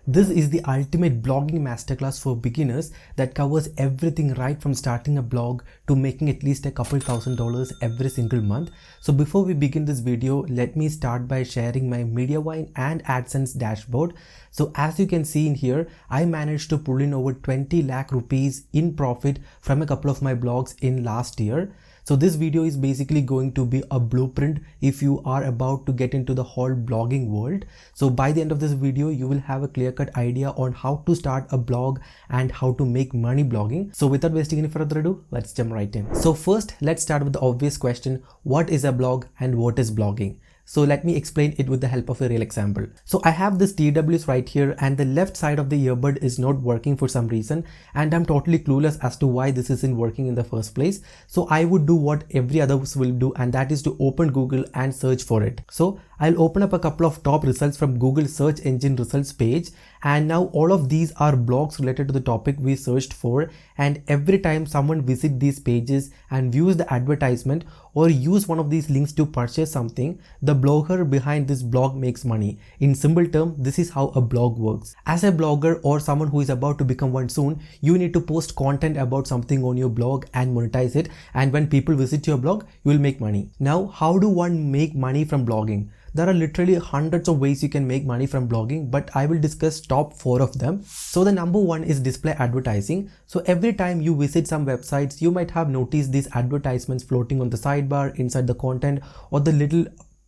This is the ultimate blogging masterclass for beginners that covers everything right from starting a blog to making at least a couple $1,000s every single month. So before we begin this video, let me start by sharing my MediaWine and AdSense dashboard. So as you can see in here, I managed to pull in over 20 lakh rupees in profit from a couple of my blogs in last year. So this video is basically going to be a blueprint if you are about to get into the whole blogging world. So by the end of this video, you will have a clear-cut idea on how to start a blog and how to make money blogging. So without wasting any further ado, let's jump right in. So first, let's start with the obvious question. What is a blog and what is blogging? So let me explain it with the help of a real example. So I have this TWS right here and the left side of the earbud is not working for some reason and I'm totally clueless as to why this isn't working in the first place. So I would do what every others will do, and that is to open Google and search for it. So I'll open up a couple of top results from Google search engine results page, and now all of these are blogs related to the topic we searched for, and every time someone visits these pages and views the advertisement or use one of these links to purchase something, the blogger behind this blog makes money. In simple terms, this is how a blog works. As a blogger or someone who is about to become one soon, you need to post content about something on your blog and monetize it, and when people visit your blog, you will make money. Now, how do one make money from blogging? There are literally hundreds of ways you can make money from blogging, but I will discuss top 4 of them. So the number one is display advertising. So every time you visit some websites, you might have noticed these advertisements floating on the sidebar, inside the content, or the little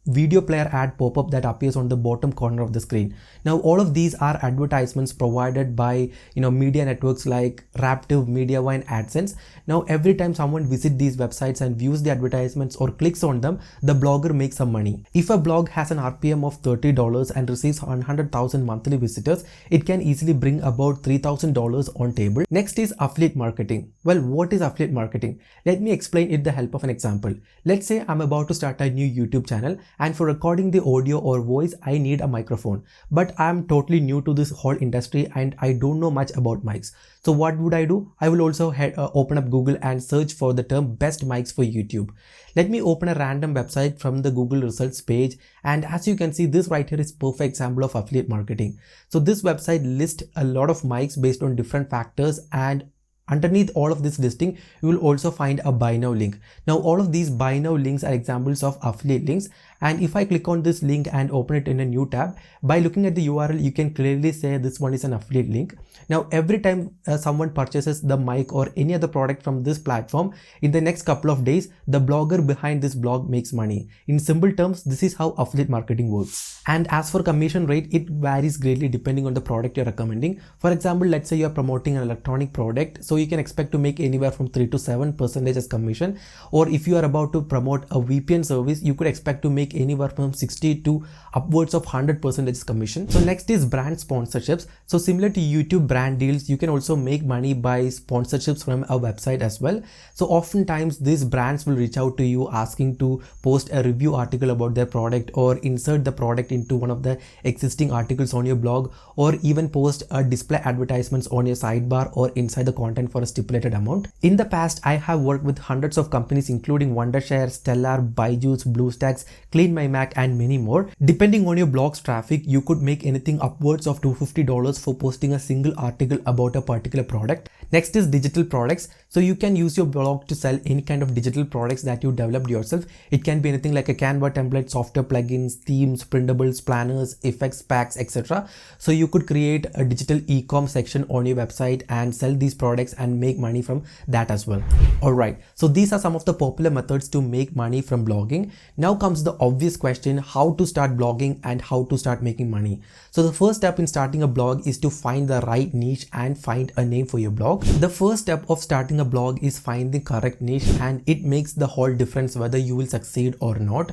video player ad pop-up that appears on the bottom corner of the screen. Now all of these are advertisements provided by media networks like Raptive, MediaWine, AdSense. Now every time someone visits these websites and views the advertisements or clicks on them, the blogger makes some money. If a blog has an RPM of $30 and receives 100,000 monthly visitors, it can easily bring about $3,000 on table. Next is affiliate marketing. Well, what is affiliate marketing? Let me explain it with the help of an example. Let's say I'm about to start a new YouTube channel, and for recording the audio or voice, I need a microphone. But I'm totally new to this whole industry and I don't know much about mics. So what would I do? I will also open up Google and search for the term best mics for YouTube. Let me open a random website from the Google results page, and as you can see, this right here is perfect example of affiliate marketing. So this website lists a lot of mics based on different factors, and underneath all of this listing, you will also find a buy now link. Now all of these buy now links are examples of affiliate links, and if I click on this link and open it in a new tab, by looking at the URL, you can clearly say this one is an affiliate link. Now every time someone purchases the mic or any other product from this platform, in the next couple of days, the blogger behind this blog makes money. In simple terms, this is how affiliate marketing works. And as for commission rate, it varies greatly depending on the product you're recommending. For example, let's say you're promoting an electronic product, so you can expect to make anywhere from 3 to 7% as commission. Or if you are about to promote a VPN service, you could expect to make anywhere from 60 to upwards of 100% as commission. So next is brand sponsorships. So similar to YouTube brand deals, you can also make money by sponsorships from a website as well. So oftentimes these brands will reach out to you asking to post a review article about their product, or insert the product into one of the existing articles on your blog, or even post a display advertisements on your sidebar or inside the content for a stipulated amount. In the past, I have worked with hundreds of companies including Wondershare, Stellar, Byju's, BlueStacks, Clean My Mac, and many more. Depending on your blog's traffic, you could make anything upwards of $250 for posting a single article about a particular product. Next is digital products. So you can use your blog to sell any kind of digital products that you developed yourself. It can be anything like a Canva template, software plugins, themes, printables, planners, effects packs, etc. So you could create a digital e-com section on your website and sell these products and make money from that as well. Alright, so these are some of the popular methods to make money from blogging. Now comes the obvious question, how to start blogging and how to start making money. So the first step in starting a blog is to find the right niche and find a name for your blog. The first step of starting a blog is find the correct niche, and it makes the whole difference whether you will succeed or not.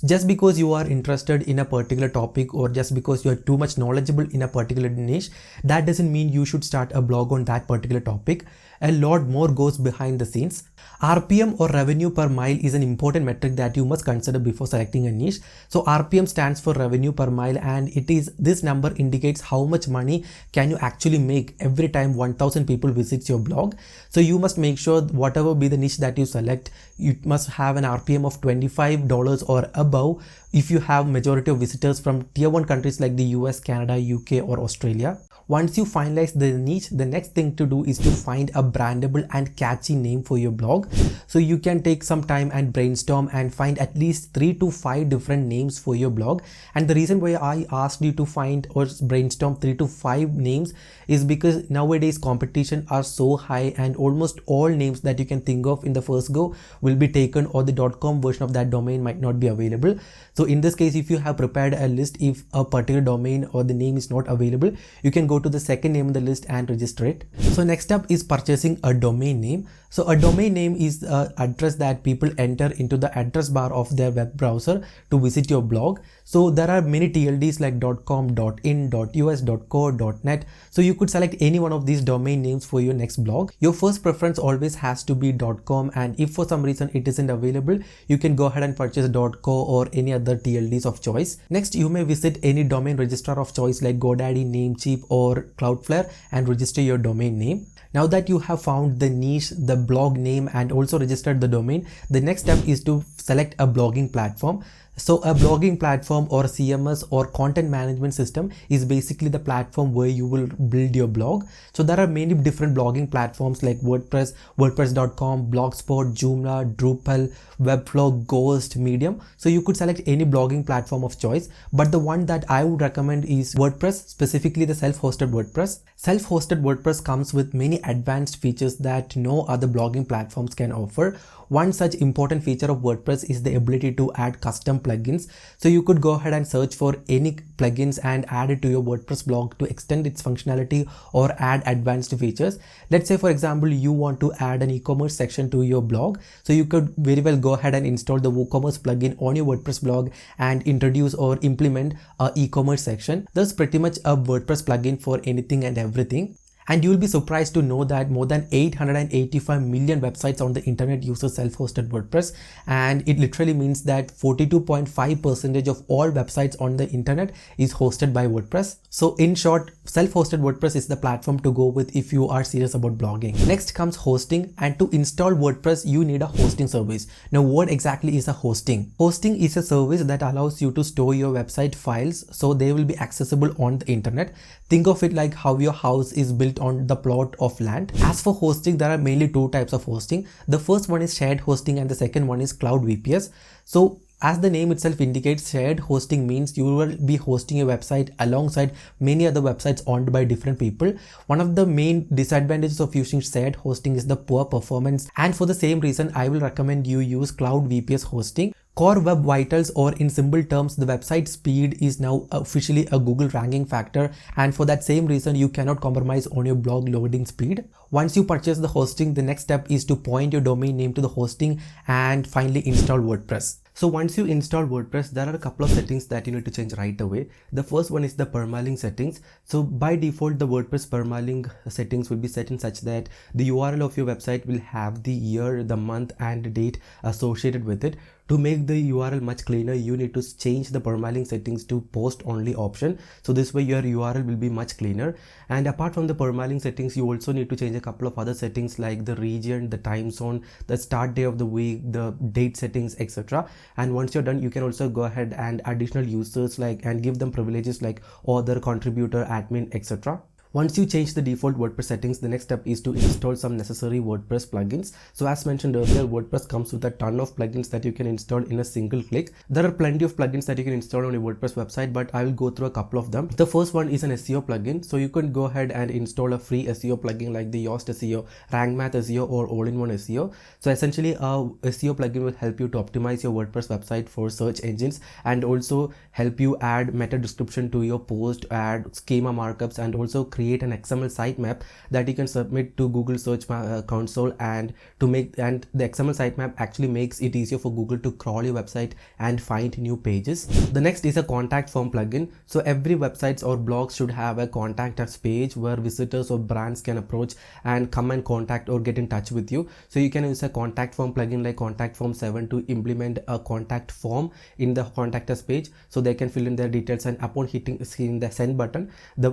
Just because you are interested in a particular topic, or just because you are too much knowledgeable in a particular niche, that doesn't mean you should start a blog on that particular topic. a lot more goes behind the scenes. RPM or revenue per mile is an important metric that you must consider before selecting a niche. So RPM stands for revenue per mile, and this number indicates how much money can you actually make every time 1000 people visits your blog. So you must make sure whatever be the niche that you select, you must have an RPM of $25 or above if you have majority of visitors from tier 1 countries like the US, Canada, UK or Australia. Once you finalize the niche, the next thing to do is to find a brandable and catchy name for your blog. So you can take some time and brainstorm and find at least 3 to 5 different names for your blog. And the reason why I asked you to find or brainstorm 3 to 5 names is because nowadays competition are so high and almost all names that you can think of in the first go will be taken, or the .com version of that domain might not be available. So in this case, if you have prepared a list, if a particular domain or the name is not available, you can go to the second name on the list and register it. So next up is purchasing a domain name. So a domain name is an address that people enter into the address bar of their web browser to visit your blog. So there are many TLDs like .com, .in, .us, .co, .net. So you could select any one of these domain names for your next blog. Your first preference always has to be .com, and if for some reason it isn't available, you can go ahead and purchase .co or any other TLDs of choice. Next, you may visit any domain registrar of choice like GoDaddy, Namecheap or Cloudflare and register your domain name. Now that you have found the niche, the blog name and also registered the domain, the next step is to select a blogging platform. So a blogging platform or CMS or content management system is basically the platform where you will build your blog. So there are many different blogging platforms like WordPress, WordPress.com, Blogspot, Joomla, Drupal, Webflow, Ghost, Medium. So you could select any blogging platform of choice, but the one that I would recommend is WordPress, specifically the self-hosted WordPress. Self-hosted WordPress comes with many advanced features that no other blogging platforms can offer. One such important feature of WordPress is the ability to add custom plugins. So you could go ahead and search for any plugins and add it to your WordPress blog to extend its functionality or add advanced features. Let's say, for example, you want to add an e-commerce section to your blog. So you could very well go ahead and install the WooCommerce plugin on your WordPress blog and introduce or implement an e-commerce section. There's pretty much a WordPress plugin for anything and everything. And you will be surprised to know that more than 885 million websites on the internet use self-hosted WordPress, and it literally means that 42.5% of all websites on the internet is hosted by WordPress. So in short, self-hosted WordPress is the platform to go with if you are serious about blogging. Next comes hosting, and to install WordPress you need a hosting service. Now what exactly is a hosting? Hosting is a service that allows you to store your website files so they will be accessible on the internet. Think of it like how your house is built on the plot of land. As for hosting, there are mainly two types of hosting. The first one is shared hosting and the second one is cloud VPS. So as the name itself indicates, shared hosting means you will be hosting your website alongside many other websites owned by different people. One of the main disadvantages of using shared hosting is the poor performance, and for the same reason I will recommend you use cloud VPS hosting. Core Web Vitals, or in simple terms, the website speed is now officially a Google ranking factor, and for that same reason you cannot compromise on your blog loading speed. Once you purchase the hosting, the next step is to point your domain name to the hosting and finally install WordPress. So once you install WordPress, there are a couple of settings that you need to change right away. The first one is the permalink settings. So by default, the WordPress permalink settings will be set in such that the URL of your website will have the year, the month and the date associated with it. To make the URL much cleaner, you need to change the permalink settings to post only option. So this way your URL will be much cleaner. And apart from the permalink settings, you also need to change a couple of other settings like the region, the time zone, the start day of the week, the date settings, etc. And once you're done, you can also go ahead and additional users and give them privileges like author, contributor, admin, etc. Once you change the default WordPress settings, the next step is to install some necessary WordPress plugins. So as mentioned earlier, WordPress comes with a ton of plugins that you can install in a single click. There are plenty of plugins that you can install on your WordPress website, but I will go through a couple of them. The first one is an SEO plugin. So you can go ahead and install a free SEO plugin like the Yoast SEO, Rank Math SEO or All-in-One SEO. So essentially a SEO plugin will help you to optimize your WordPress website for search engines and also help you add meta description to your post, add schema markups and also create create an XML sitemap that you can submit to Google Search Console, and the XML sitemap actually makes it easier for Google to crawl your website and find new pages. The next is a contact form plugin. So every websites or blogs should have a contact us page where visitors or brands can approach and come and contact or get in touch with you. So you can use a contact form plugin like Contact Form 7 to implement a contact form in the contact us page, so they can fill in their details, and upon hitting the send button, the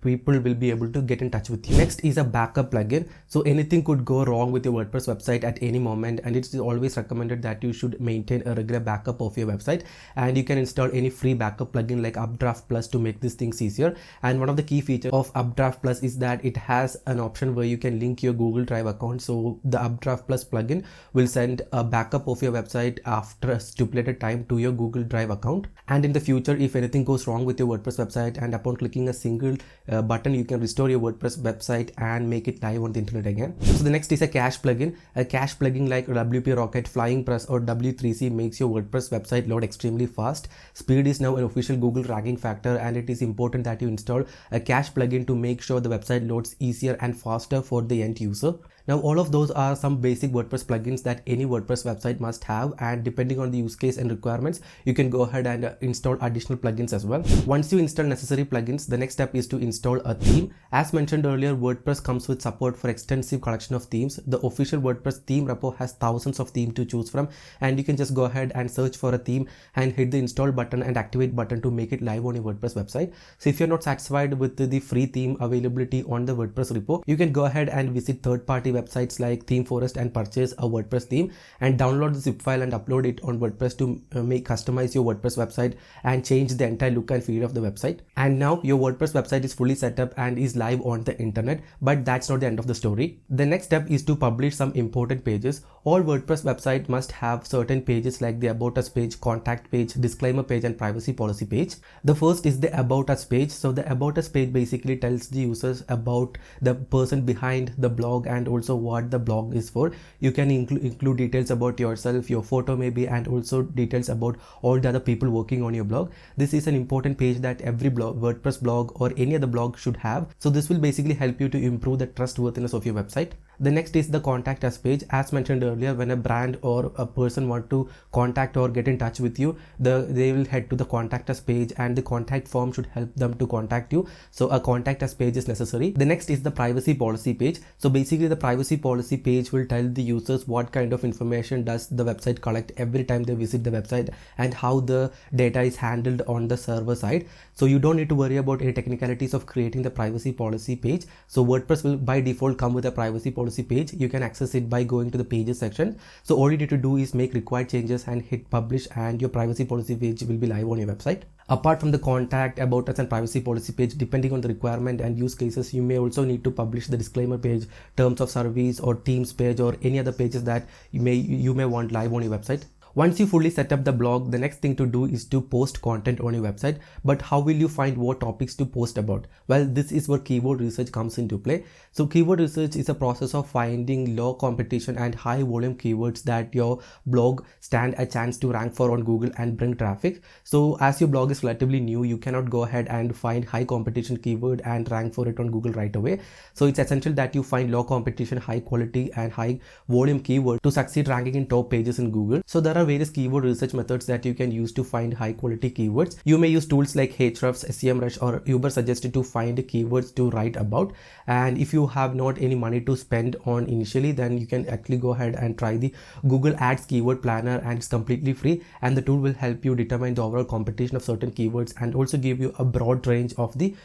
people will be able to get in touch with you. Next is a backup plugin. So anything could go wrong with your WordPress website at any moment, and it's always recommended that you should maintain a regular backup of your website, and you can install any free backup plugin like Updraft Plus to make these things easier. And one of the key features of Updraft Plus is that it has an option where you can link your Google Drive account. So the Updraft Plus plugin will send a backup of your website after a stipulated time to your Google Drive account, and in the future, if anything goes wrong with your WordPress website, and upon clicking a single button, you can restore your WordPress website and make it live on the internet again. So the next is a cache plugin. A cache plugin like WP Rocket, Flying Press or W3C makes your WordPress website load extremely fast. Speed is now an official Google ranking factor, and it is important that you install a cache plugin to make sure the website loads easier and faster for the end user. Now all of those are some basic WordPress plugins that any WordPress website must have, and depending on the use case and requirements, you can go ahead and install additional plugins as well. Once you install necessary plugins, the next step is to install a theme. As mentioned earlier, WordPress comes with support for extensive collection of themes. The official WordPress theme repo has thousands of themes to choose from, and you can just go ahead and search for a theme and hit the install button and activate button to make it live on your WordPress website. So if you're not satisfied with the free theme availability on the WordPress repo, you can go ahead and visit third-party websites like Theme Forest and purchase a WordPress theme and download the zip file and upload it on WordPress to customize your WordPress website and change the entire look and feel of the website. And now your WordPress website is fully set up and is live on the internet, but that's not the end of the story. The next step is to publish some important pages. All WordPress website must have certain pages like the About Us page, Contact page, Disclaimer page and Privacy Policy page. The first is the About Us page. So the About Us page basically tells the users about the person behind the blog and also what the blog is for. You can include details about yourself, your photo maybe, and also details about all the other people working on your blog. This is an important page that every WordPress blog or any other blog should have. So this will basically help you to improve the trustworthiness of your website. The next is the Contact Us page. As mentioned earlier, when a brand or a person want to contact or get in touch with you, they will head to the Contact Us page, and the contact form should help them to contact you. So a Contact Us page is necessary. The next is the Privacy Policy page. So basically the Privacy Policy page will tell the users what kind of information does the website collect every time they visit the website and how the data is handled on the server side. So you don't need to worry about any technicalities of creating the Privacy Policy page. So WordPress will by default come with a Privacy Policy page. You can access it by going to the pages section. So all you need to do is make required changes and hit publish, and your privacy policy page will be live on your website. Apart from the Contact, About Us and Privacy Policy page, depending on the requirement and use cases, you may also need to publish the disclaimer page, terms of service or themes page or any other pages that you may want live on your website. Once you fully set up the blog, the next thing to do is to post content on your website. But how will you find what topics to post about? Well, this is where keyword research comes into play. So keyword research is a process of finding low competition and high volume keywords that your blog stand a chance to rank for on Google and bring traffic. So as your blog is relatively new, you cannot go ahead and find high competition keyword and rank for it on Google right away. So it's essential that you find low competition, high quality and high volume keyword to succeed ranking in top pages in Google. So there are various keyword research methods that you can use to find high quality keywords. You may use tools like Ahrefs, SEMrush or Uber suggested to find keywords to write about. And if you have not any money to spend on initially, then you can actually go ahead and try the Google Ads Keyword Planner, and it's completely free, and the tool will help you determine the overall competition of certain keywords and also give you a broad range of the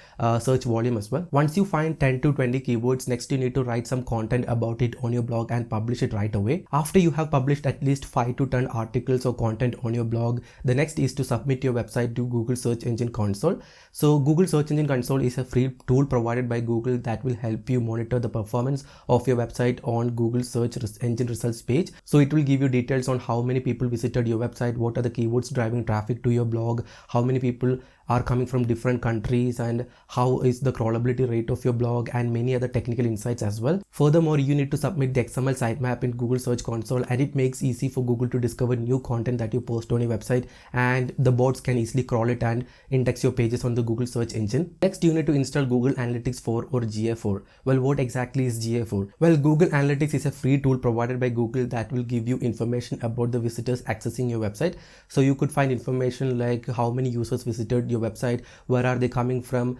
search volume as well. Once you find 10 to 20 keywords, next you need to write some content about it on your blog and publish it right away. After you have published at least 5 to 10 articles or content on your blog, the next is to submit your website to Google Search Engine Console. So Google Search Engine Console is a free tool provided by Google that will help you monitor the performance of your website on Google Search Engine results page. So it will give you details on how many people visited your website, what are the keywords driving traffic to your blog, how many people are coming from different countries and how is the crawlability rate of your blog and many other technical insights as well. Furthermore, you need to submit the XML sitemap in Google Search Console, and it makes easy for Google to discover new content that you post on your website, and the bots can easily crawl it and index your pages on the Google search engine. Next, you need to install Google Analytics 4 or GA4. Well, what exactly is GA4? Well, Google Analytics is a free tool provided by Google that will give you information about the visitors accessing your website. So you could find information like how many users visited your website, where are they coming from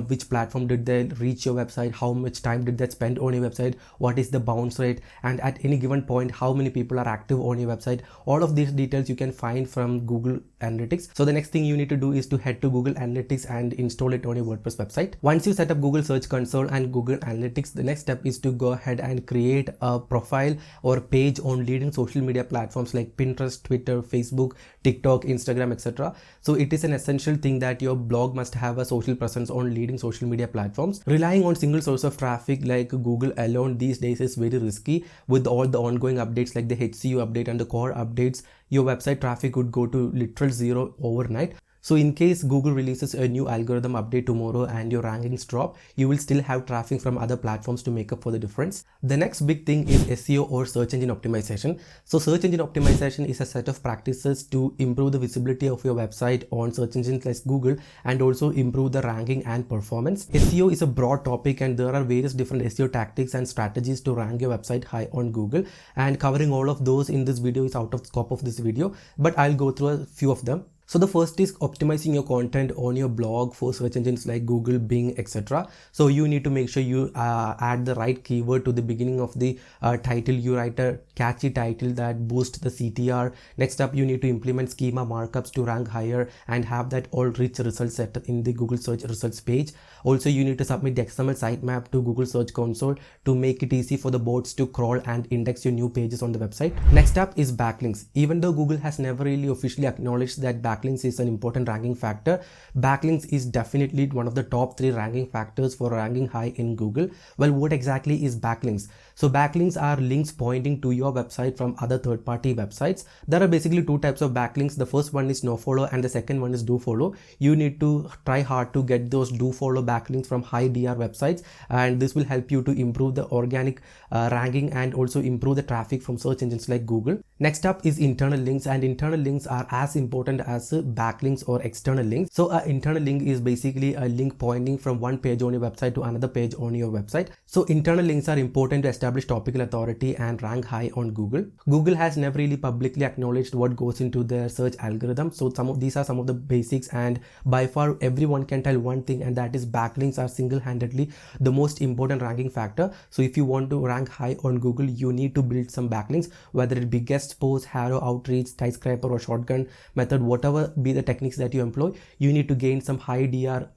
which platform did they reach your website, how much time did they spend on your website, what is the bounce rate, and at any given point how many people are active on your website. All of these details you can find from Google Analytics. So the next thing you need to do is to head to Google Analytics and install it on your WordPress website. Once you set up Google Search Console and Google Analytics, the next step is to go ahead and create a profile or page on leading social media platforms like Pinterest, Twitter, Facebook, TikTok, Instagram, etc. So it is an essential thing that your blog must have a social presence on leading social media platforms. Relying on single source of traffic like Google alone these days is very risky. With all the ongoing updates like the HCU update and the core updates, your website traffic would go to literal zero overnight. So in case Google releases a new algorithm update tomorrow and your rankings drop, you will still have traffic from other platforms to make up for the difference. The next big thing is SEO or search engine optimization. So search engine optimization is a set of practices to improve the visibility of your website on search engines like Google and also improve the ranking and performance. SEO is a broad topic and there are various different SEO tactics and strategies to rank your website high on Google, and covering all of those in this video is out of scope of this video, but I'll go through a few of them. So the first is optimizing your content on your blog for search engines like Google, Bing, etc. So you need to make sure you add the right keyword to the beginning of the title. You write a catchy title that boosts the CTR. Next up, you need to implement schema markups to rank higher and have that all rich results set in the Google search results page. Also, you need to submit the XML sitemap to Google Search Console to make it easy for the bots to crawl and index your new pages on the website. Next up is backlinks. Even though Google has never really officially acknowledged that backlinks is an important ranking factor, backlinks is definitely one of the top 3 ranking factors for ranking high in Google. Well, what exactly is backlinks? So backlinks are links pointing to your website from other third-party websites. There are basically 2 types of backlinks. The first one is nofollow and the second one is dofollow. You need to try hard to get those dofollow backlinks from high DR websites, and this will help you to improve the organic ranking and also improve the traffic from search engines like Google. Next up is internal links, and internal links are as important as backlinks or external links. So an internal link is basically a link pointing from one page on your website to another page on your website. So internal links are important to establish topical authority and rank high on Google. Google has never really publicly acknowledged what goes into their search algorithm. So these are some of the basics, and by far everyone can tell one thing, and that is backlinks are single-handedly the most important ranking factor. So if you want to rank high on Google, you need to build some backlinks, whether it be guest post, hero outreach, skyscraper or shotgun method, whatever be the techniques that you employ. You need to gain some high DR,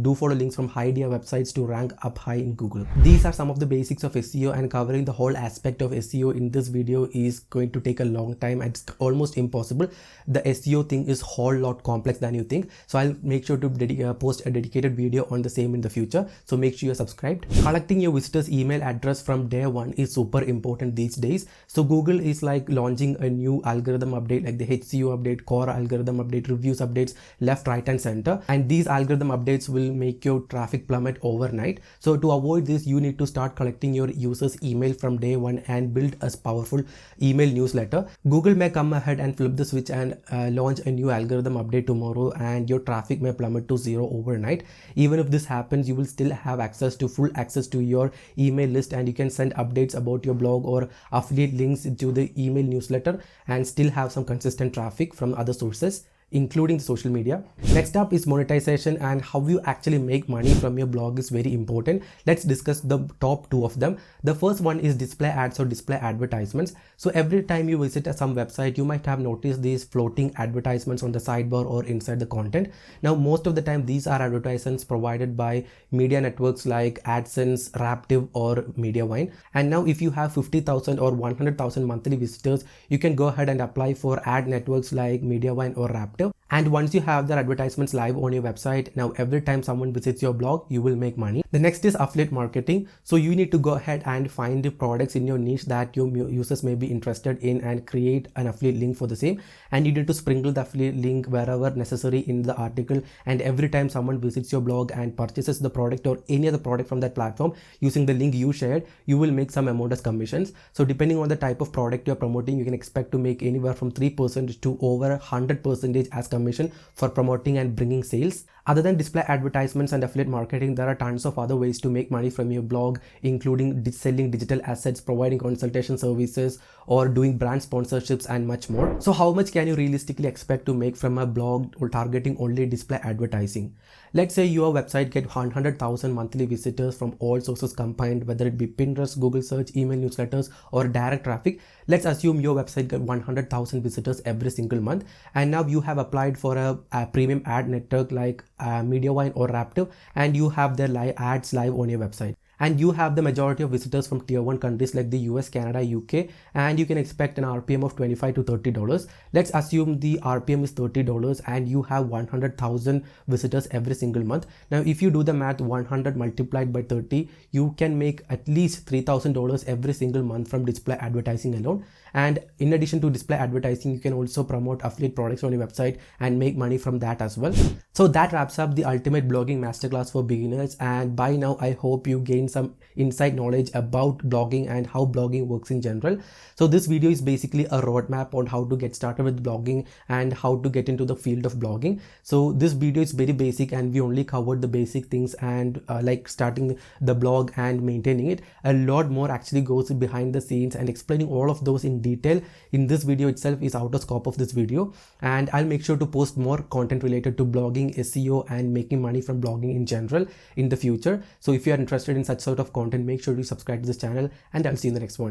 do follow links from high DR websites to rank up high in Google. These are some of the basics of SEO, and covering the whole aspect of SEO in this video is going to take a long time and it's almost impossible. The SEO thing is a whole lot complex than you think, so I'll make sure to post a dedicated video on the same in the future, so make sure you're subscribed. Collecting your visitors email address from day one is super important these days. So Google is like launching a new algorithm update like the HCU update, core algorithm update, reviews updates left, right and center, and these algorithm updates will make your traffic plummet overnight. So to avoid this, you need to start collecting your users email from day one and build a powerful email newsletter. Google may come ahead and flip the switch and launch a new algorithm update tomorrow, and your traffic may plummet to zero overnight. Even if this happens, you will still have full access to your email list, and you can send updates about your blog or affiliate links to the email newsletter and still have some consistent traffic from other sources, including social media. Next up is monetization, and how you actually make money from your blog is very important. Let's discuss the top 2 of them. The first one is display ads or display advertisements. So every time you visit some website, you might have noticed these floating advertisements on the sidebar or inside the content. Now most of the time these are advertisements provided by media networks like AdSense, Raptive or Mediavine. And now if you have 50,000 or 100,000 monthly visitors, you can go ahead and apply for ad networks like Mediavine or Raptive. And once you have their advertisements live on your website, now every time someone visits your blog, you will make money. The next is affiliate marketing. So you need to go ahead and find the products in your niche that your users may be interested in and create an affiliate link for the same. And you need to sprinkle the affiliate link wherever necessary in the article. And every time someone visits your blog and purchases the product or any other product from that platform using the link you shared, you will make some amount as commissions. So depending on the type of product you're promoting, you can expect to make anywhere from 3% to over 100% as commission for promoting and bringing sales. Other than display advertisements and affiliate marketing, there are tons of other ways to make money from your blog, including selling digital assets, providing consultation services, or doing brand sponsorships and much more. So how much can you realistically expect to make from a blog or targeting only display advertising? Let's say your website get 100,000 monthly visitors from all sources combined, whether it be Pinterest, Google search, email newsletters, or direct traffic. Let's assume your website get 100,000 visitors every single month, and now you have applied for a premium ad network like Mediawine or Raptive, and you have their ads live on your website. And you have the majority of visitors from tier 1 countries like the US, Canada, UK, and you can expect an RPM of $25 to $30. Let's assume the RPM is $30 and you have 100,000 visitors every single month. Now, if you do the math, 100 multiplied by 30, you can make at least $3,000 every single month from display advertising alone. And in addition to display advertising, you can also promote affiliate products on your website and make money from that as well. So that wraps up the ultimate blogging masterclass for beginners. And by now, I hope you gain some inside knowledge about blogging and how blogging works in general. So this video is basically a roadmap on how to get started with blogging and how to get into the field of blogging. So this video is very basic and we only covered the basic things and like starting the blog and maintaining it. A lot more actually goes behind the scenes, and explaining all of those in detail in this video itself is out of scope of this video. And I'll make sure to post more content related to blogging, SEO, and making money from blogging in general in the future. So if you are interested in such sort of content, make sure to subscribe to this channel, and I'll see you in the next one.